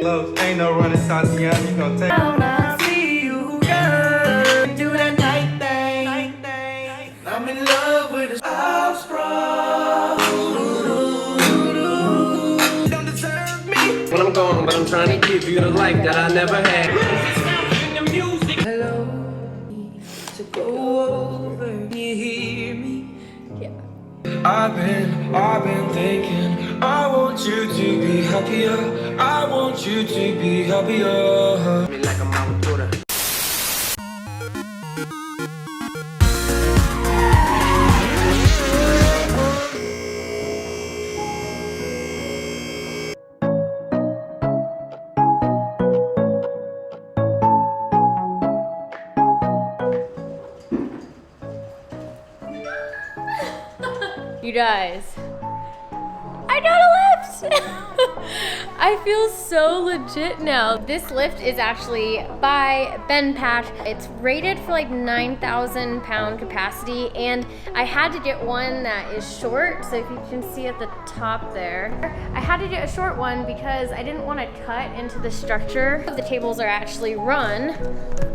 Ain't no running Tatiana, you gon' take. I see you, girl. Do that night thing. I'm in love with a house bro. Don't deserve me. When I'm gone, but I'm trying to give you the life that I never had. Hello, to go over. You hear me? Yeah. I've been thinking. I want you to be happier. I want you to be happier. Me like I'm out with Rotor. You guys, I got a lift! I feel so legit now. This lift is actually by Ben Patch. It's rated for like 9,000 pound capacity, and I had to get one that is short. So if you can see at the top there, I had to get a short one because I didn't want to cut into the structure. The tables are actually run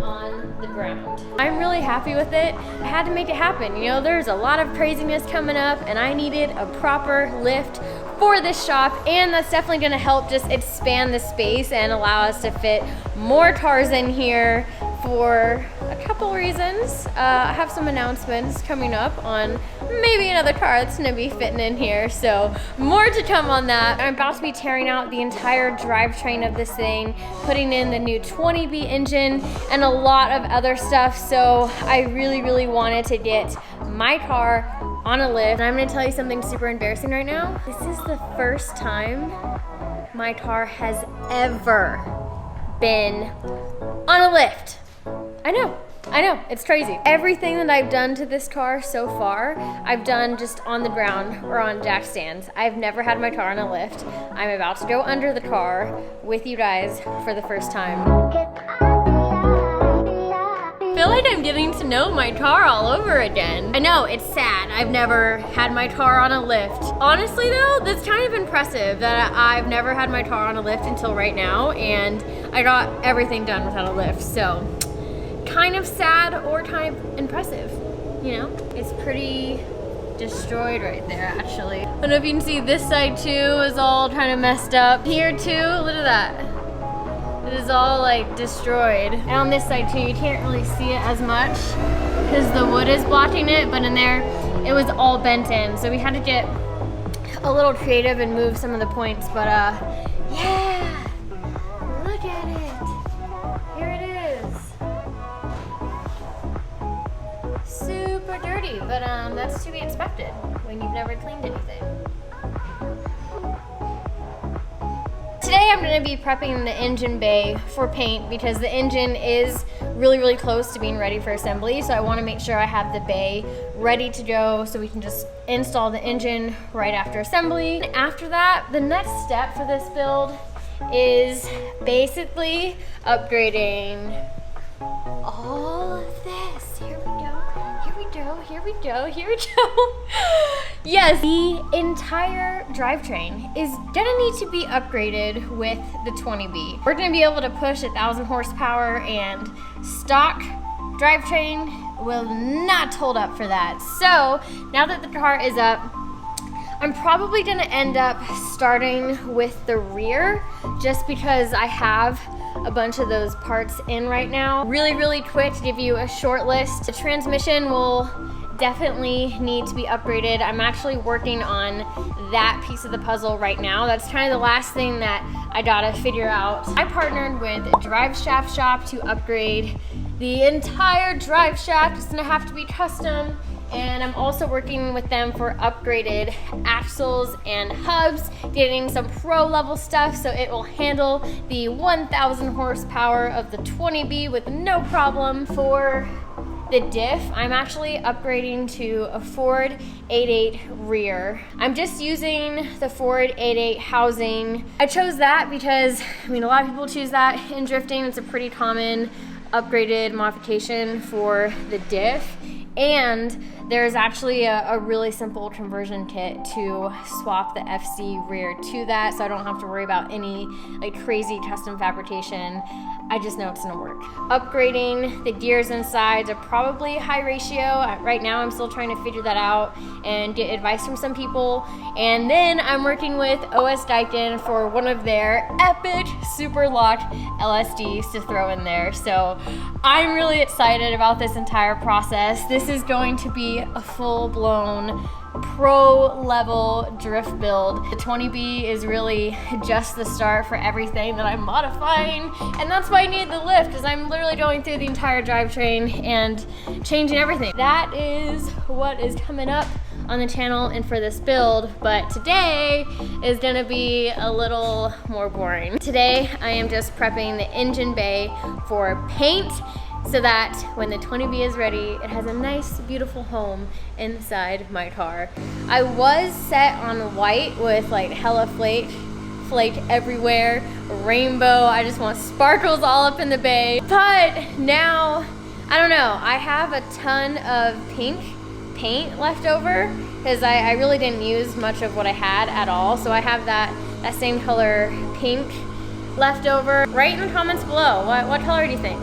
on the ground. I'm really happy with it. I had to make it happen. You know, there's a lot of craziness coming up, and I needed a proper lift for this shop, and that's definitely gonna help just expand the space and allow us to fit more cars in here for a couple reasons. I have some announcements coming up on maybe another car that's gonna be fitting in here, so more to come on that. I'm about to be tearing out the entire drivetrain of this thing, putting in the new 20B engine and a lot of other stuff, so I really wanted to get my car on a lift. And I'm gonna tell you something super embarrassing right now. This is the first time my car has ever been on a lift. I know, it's crazy. Everything that I've done to this car so far, I've done just on the ground or on jack stands. I've never had my car on a lift. I'm about to go under the car with you guys for the first time. I feel like I'm getting to know my car all over again. I know, it's sad. I've never had my car on a lift. Honestly though, that's kind of impressive that I've never had my car on a lift until right now, and I got everything done without a lift, so kind of sad or kind of impressive, you know? It's pretty destroyed right there, actually. I don't know if you can see this side too is all kind of messed up. Here too, look at that. It is all like destroyed. And on this side too, you can't really see it as much because the wood is blocking it, but in there, it was all bent in. So we had to get a little creative and move some of the points, but yeah, look at it. Here it is. Super dirty, but that's to be expected when you've never cleaned anything. Today I'm going to be prepping the engine bay for paint because the engine is really close to being ready for assembly, so I want to make sure I have the bay ready to go so we can just install the engine right after assembly. And after that, the next step for this build is basically upgrading all of this. Here we go. Yes, the entire drivetrain is gonna need to be upgraded with the 20B. We're gonna be able to push 1,000 horsepower, and stock drivetrain will not hold up for that. So now that the car is up, I'm probably gonna end up starting with the rear just because I have a bunch of those parts in right now. Really quick to give you a short list. The transmission will definitely need to be upgraded. I'm actually working on that piece of the puzzle right now. That's kind of the last thing that I gotta figure out. I partnered with a drive shaft shop to upgrade the entire drive shaft. It's gonna have to be custom. And I'm also working with them for upgraded axles and hubs, getting some pro level stuff so it will handle the 1,000 horsepower of the 20B with no problem. For the diff, I'm actually upgrading to a Ford 8.8 rear. I'm just using the Ford 8.8 housing. I chose that because, a lot of people choose that in drifting. It's a pretty common upgraded modification for the diff. And There's actually a really simple conversion kit to swap the FC rear to that, so I don't have to worry about any like crazy custom fabrication. I just know it's gonna work. Upgrading the gears and sides are probably high ratio. Right now I'm still trying to figure that out and get advice from some people. And then I'm working with OS Daikin for one of their epic super locked LSDs to throw in there. So I'm really excited about this entire process. This is going to be a full-blown pro level drift build. The 20B is really just the start for everything that I'm modifying, and that's why I need the lift, because I'm literally going through the entire drivetrain and changing everything. That is what is coming up on the channel and for this build, but today is gonna be a little more boring. Today I am just prepping the engine bay for paint, so that when the 20B is ready, it has a nice, beautiful home inside my car. I was set on white with like hella flake everywhere, rainbow. I just want sparkles all up in the bay. But now, I don't know, I have a ton of pink paint left over because I really didn't use much of what I had at all. So I have that same color pink left over. Write in the comments below, what color do you think?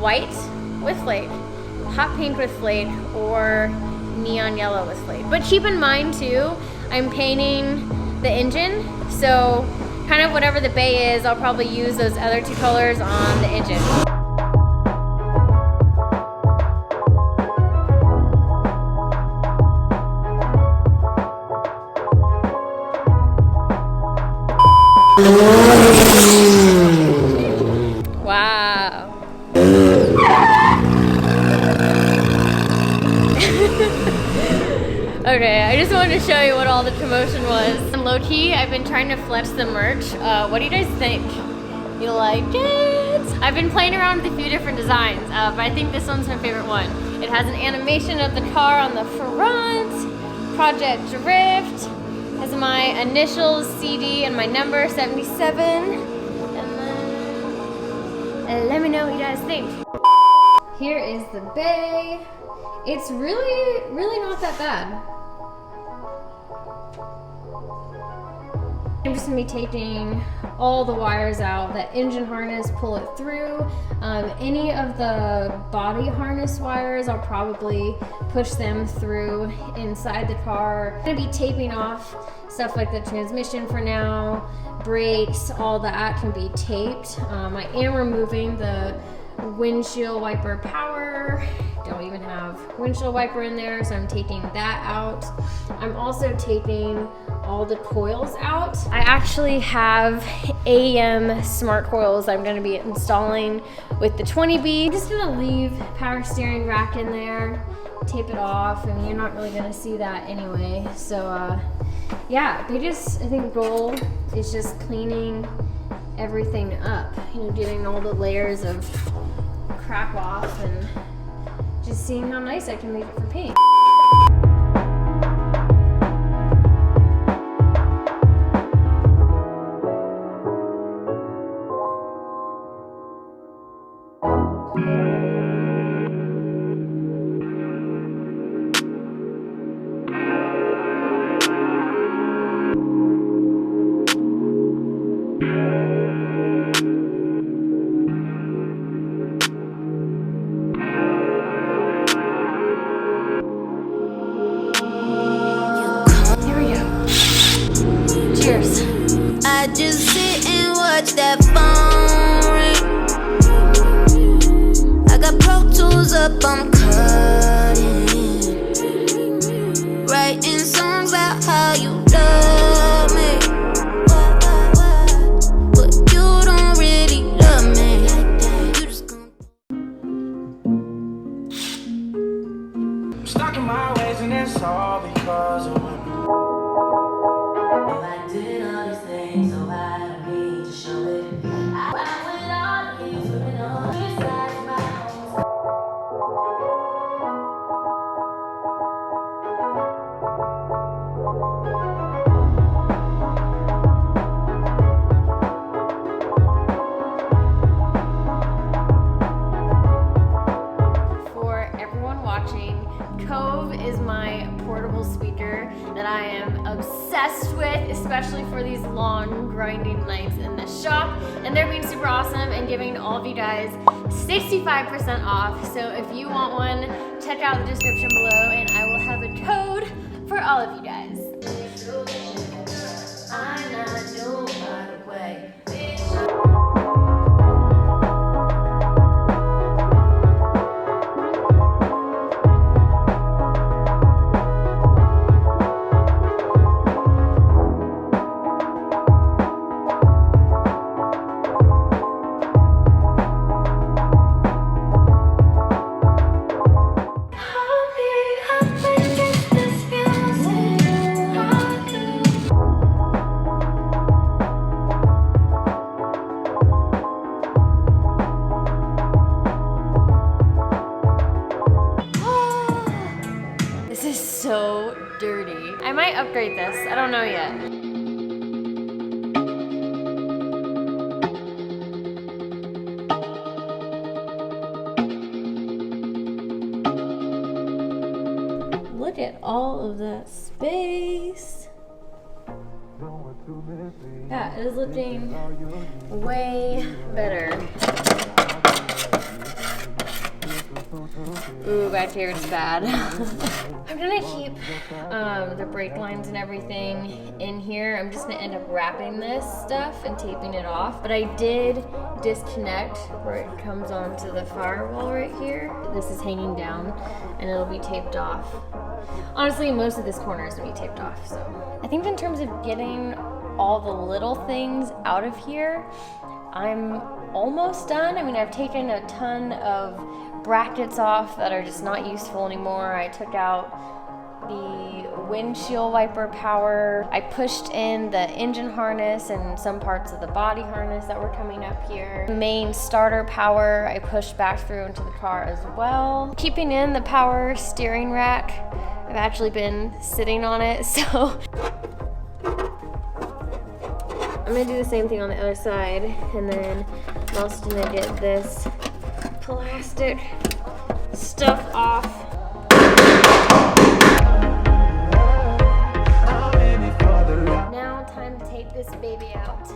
White with flake, hot pink with flake, or neon yellow with flake. But keep in mind too, I'm painting the engine, so kind of whatever the bay is, I'll probably use those other two colors on the engine. Wow. Okay, I just wanted to show you what all the commotion was. And low-key, I've been trying to flex the merch. What do you guys think? You like it? I've been playing around with a few different designs, but I think this one's my favorite one. It has an animation of the car on the front, Project Drift, has my initials, CD, and my number, 77. And then, let me know what you guys think. Here is the bay. It's really not that bad. I'm just gonna be taking all the wires out, the engine harness, pull it through. Any of the body harness wires, I'll probably push them through inside the car. I'm gonna be taping off stuff like the transmission for now, brakes, all that can be taped. I am removing the windshield wiper power. Don't even have windshield wiper in there, so I'm taking that out. I'm also taking all the coils out. I actually have AEM smart coils I'm gonna be installing with the 20B. I'm just gonna leave power steering rack in there, tape it off, and you're not really gonna see that anyway. So yeah, I think goal is just cleaning everything up, you know, getting all the layers of crap off and just seeing how nice I can make it for paint. I just sit and watch that phone ring. I got Pro Tools up, I'm cutting, writing songs about how you love me, but you don't really love me. You just I'm stuck in my ways and it's all because of women. I did all these things, so I don't need to show it. I went all these women on this side of my home. obsessed with, especially for these long grinding nights in the shop. And they're being super awesome and giving all of you guys 65% off. So if you want one, check out the description below and I will have a code for all of you guys. I'm not doing by the way. This is so dirty. I might upgrade this, I don't know yet. Look at all of that space. That is looking way better. Ooh, back here it's bad. I'm gonna keep the brake lines and everything in here. I'm just gonna end up wrapping this stuff and taping it off. But I did disconnect where it comes onto the firewall right here. This is hanging down and it'll be taped off. Honestly, most of this corner is gonna be taped off, so. I think in terms of getting all the little things out of here, I'm almost done. I mean, I've taken a ton of brackets off that are just not useful anymore. I took out the windshield wiper power. I pushed in the engine harness and some parts of the body harness that were coming up here. The main starter power I pushed back through into the car as well. Keeping in the power steering rack. I've actually been sitting on it, so I'm gonna do the same thing on the other side, and then I'm also gonna get this plastic stuff off. Now time to take this baby out.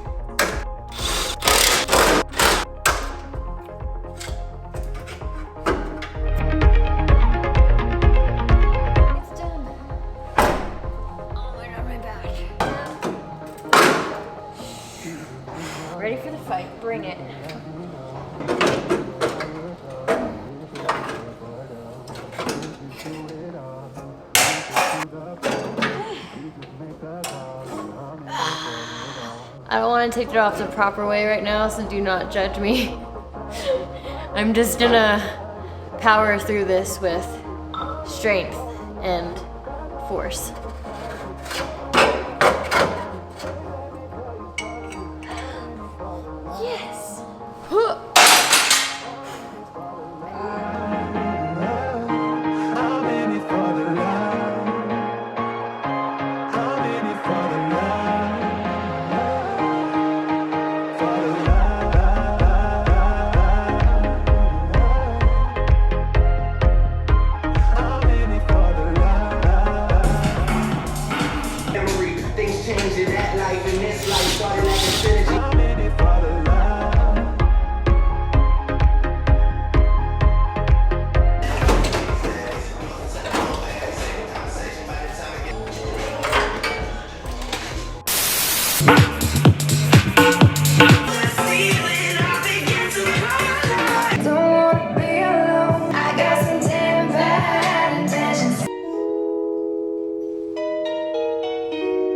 It's done. Oh my god, my back. Ready for the fight, bring it. I don't want to take it off the proper way right now, so do not judge me. I'm just gonna power through this with strength and force. Yes! Huh. Things change in that life, and this life started like a trilogy. I'm in it for the love. Don't wanna be alone. I got some damn bad intentions.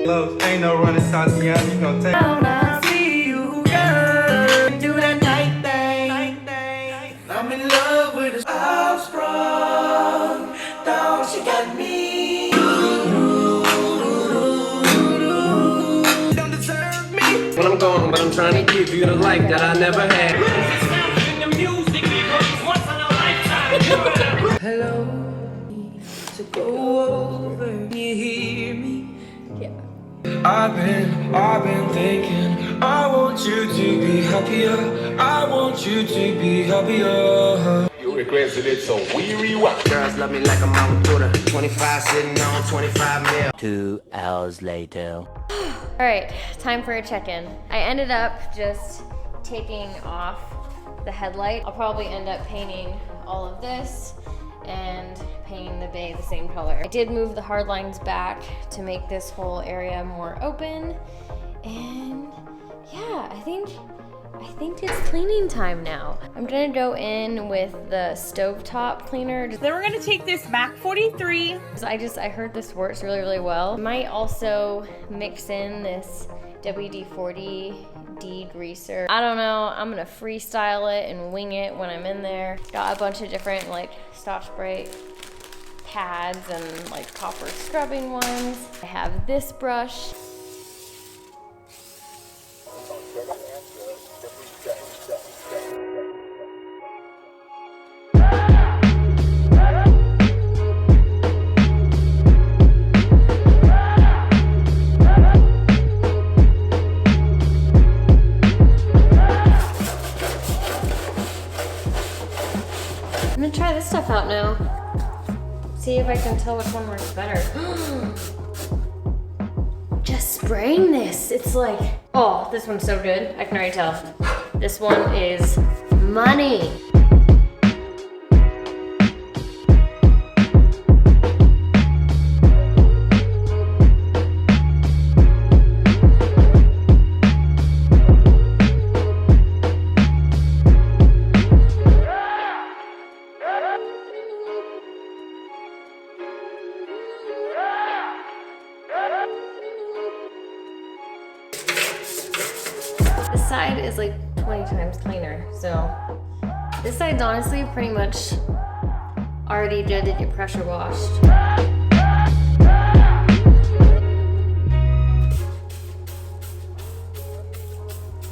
Love, ain't no running Santiago, you gon' take. When I see you, girl, do that night thing. I'm in love with this offsprung. Dog, she got me. Don't deserve me. When I'm gone, but I'm trying to give you the life that I never had. Hello, to go over, you hear me? I've been thinking, I want you to be happier. I want you to be happier. You requested it, so we rewind. Girls love me like I'm on Rotor. 25 sitting on 25 mil. 2 hours later. All right, time for a check-in. I ended up just taking off the headlight. I'll probably end up painting all of this and painting the bay the same color. I did move the hard lines back to make this whole area more open. And yeah, I think it's cleaning time now. I'm gonna go in with the stovetop cleaner. Then we're gonna take this MAC 43. I heard this works really, really well. Might also mix in this WD-40 degreaser. I don't know, I'm gonna freestyle it and wing it when I'm in there. Got a bunch of different like Scotch-Brite pads and like copper scrubbing ones. I have this brush. I'm gonna try this stuff out now. See if I can tell which one works better. Just spraying this. It's like, oh, this one's so good. I can already tell. This one is money. This side is like 20 times cleaner, so this side's honestly pretty much already good to get pressure washed.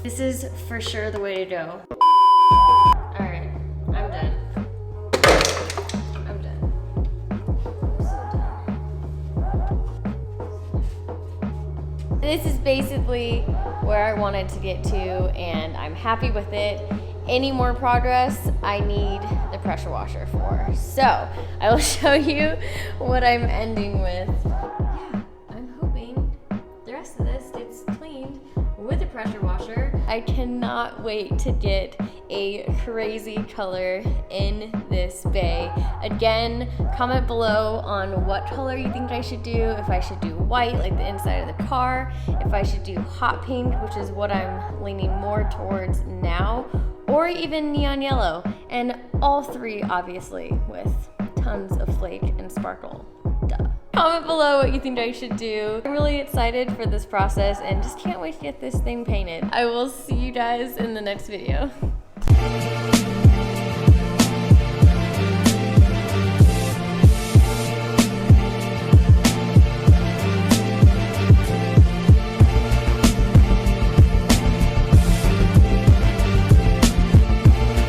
This is for sure the way to go. Alright, I'm done. I'm done. I'm so done. This is basically where I wanted to get to, and I'm happy with it. Any more progress, I need the pressure washer for. So I will show you what I'm ending with. Yeah, I'm hoping the rest of this gets cleaned with a pressure washer. I cannot wait to get a crazy color in this bay. Again, comment below on what color you think I should do. If I should do white, like the inside of the car, if I should do hot pink, which is what I'm leaning more towards now, or even neon yellow. And all three, obviously, with tons of flake and sparkle. Duh. Comment below what you think I should do. I'm really excited for this process and just can't wait to get this thing painted. I will see you guys in the next video.